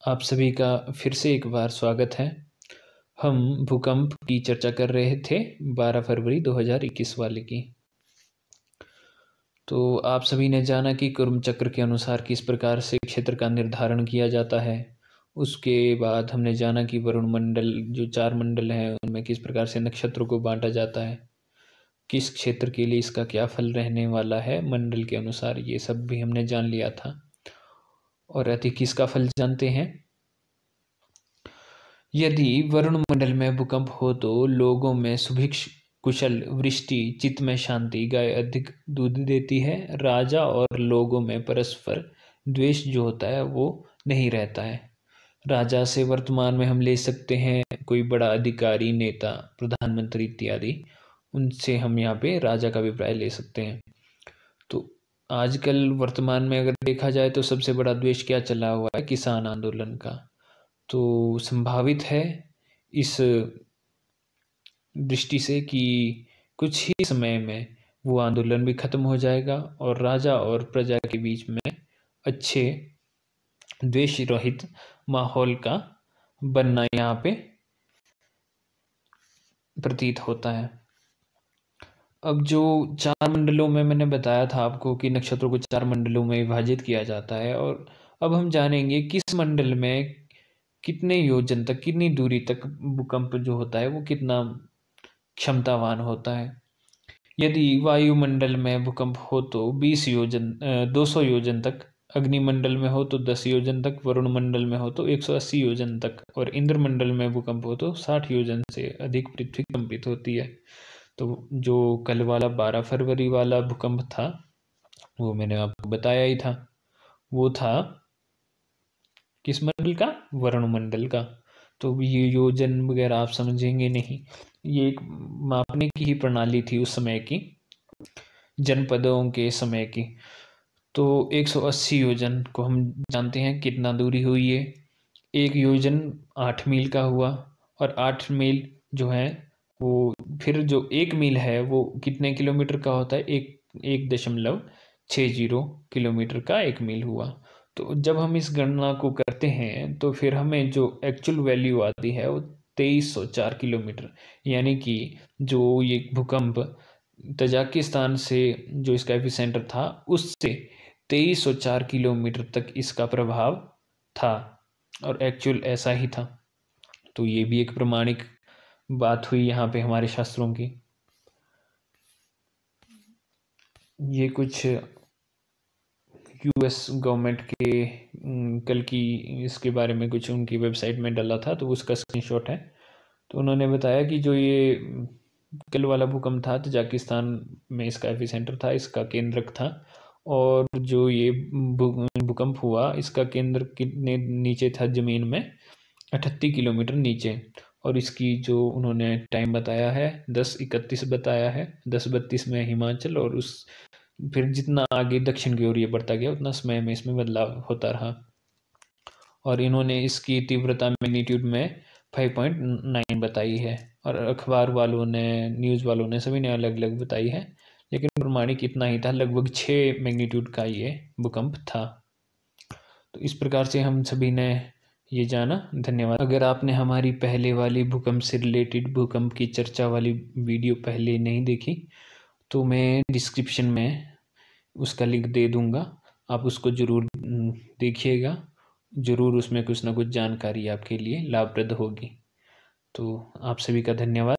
आप सभी का फिर से एक बार स्वागत है। हम भूकंप की चर्चा कर रहे थे 12 फरवरी 2021 वाले की। तो आप सभी ने जाना कि कुर्म चक्र के अनुसार किस प्रकार से क्षेत्र का निर्धारण किया जाता है। उसके बाद हमने जाना कि वरुण मंडल जो 4 मंडल हैं उनमें किस प्रकार से नक्षत्रों को बांटा जाता है, किस क्षेत्र के लिए इसका क्या फल रहने वाला है मंडल के अनुसार, ये सब भी हमने जान लिया था। और अति किसका फल जानते हैं। यदि वरुण मंडल में भूकंप हो तो लोगों में सुभिक्ष कुशल वृष्टि, चित्त में शांति, गाय अधिक दूध देती है, राजा और लोगों में परस्पर द्वेष जो होता है वो नहीं रहता है। राजा से वर्तमान में हम ले सकते हैं कोई बड़ा अधिकारी, नेता, प्रधानमंत्री इत्यादि, उनसे हम यहाँ पे राजा का अभिप्राय ले सकते हैं। तो आजकल वर्तमान में अगर देखा जाए तो सबसे बड़ा द्वेष क्या चला हुआ है, किसान आंदोलन का। तो संभावित है इस दृष्टि से कि कुछ ही समय में वो आंदोलन भी खत्म हो जाएगा और राजा और प्रजा के बीच में अच्छे द्वेष रहित माहौल का बनना यहाँ पे प्रतीत होता है। अब जो 4 मंडलों में मैंने बताया था आपको कि नक्षत्रों को 4 मंडलों में विभाजित किया जाता है, और अब हम जानेंगे किस मंडल में कितने योजन तक, कितनी दूरी तक भूकंप जो होता है वो कितना क्षमतावान होता है। यदि वायुमंडल में भूकंप हो तो 200 योजन तक, अग्निमंडल में हो तो 10 योजन तक, वरुण मंडल में हो तो 180 योजन तक, और इंद्रमंडल में भूकंप हो तो 60 योजन से अधिक पृथ्वी कंपित होती है। तो जो कल वाला 12 फरवरी वाला भूकंप था वो मैंने आपको बताया ही था, वो था किस मंडल का, वरुण मंडल का। तो ये योजन वगैरह आप समझेंगे नहीं, ये एक मापने की ही प्रणाली थी उस समय की, जनपदों के समय की। तो 180 योजन को हम जानते हैं कितना दूरी हुई है। एक योजन 8 मील का हुआ, और 8 मील जो है वो, फिर जो 1 मील है वो कितने किलोमीटर का होता है, 1.60 किलोमीटर का 1 मील हुआ। तो जब हम इस गणना को करते हैं तो फिर हमें जो एक्चुअल वैल्यू आती है वो 2304 किलोमीटर, यानी कि जो ये भूकंप तजाकिस्तान से जो इसका एपिसेंटर था उससे 2304 किलोमीटर तक इसका प्रभाव था, और एक्चुअल ऐसा ही था। तो ये भी एक प्रमाणिक बात हुई यहाँ पे हमारे शास्त्रों की। ये कुछ यूएस गवर्नमेंट के कल की इसके बारे में कुछ उनकी वेबसाइट में डाला था, तो उसका स्क्रीनशॉट है। तो उन्होंने बताया कि जो ये कल वाला भूकंप था तजाकिस्तान में इसका एपिसेंटर था, इसका केंद्रक था, और जो ये भूकंप हुआ इसका केंद्र कितने नीचे था ज़मीन में, 38 किलोमीटर नीचे, और इसकी जो उन्होंने टाइम बताया है 10:31 बताया है। 10:32 में हिमाचल, और उस फिर जितना आगे दक्षिण की ओर ये बढ़ता गया उतना समय में इसमें बदलाव होता रहा। और इन्होंने इसकी तीव्रता मैग्नीट्यूड में 5.9 बताई है, और अखबार वालों ने, न्यूज़ वालों ने, सभी ने अलग अलग बताई है, लेकिन प्रमाणिक इतना ही था, लगभग 6 मैग्नीट्यूड का ये भूकंप था। तो इस प्रकार से हम सभी ने ये जाना। धन्यवाद। अगर आपने हमारी पहले वाली भूकंप से रिलेटेड भूकंप की चर्चा वाली वीडियो पहले नहीं देखी तो मैं डिस्क्रिप्शन में उसका लिंक दे दूंगा, आप उसको ज़रूर देखिएगा, ज़रूर उसमें कुछ ना कुछ जानकारी आपके लिए लाभप्रद होगी। तो आप सभी का धन्यवाद।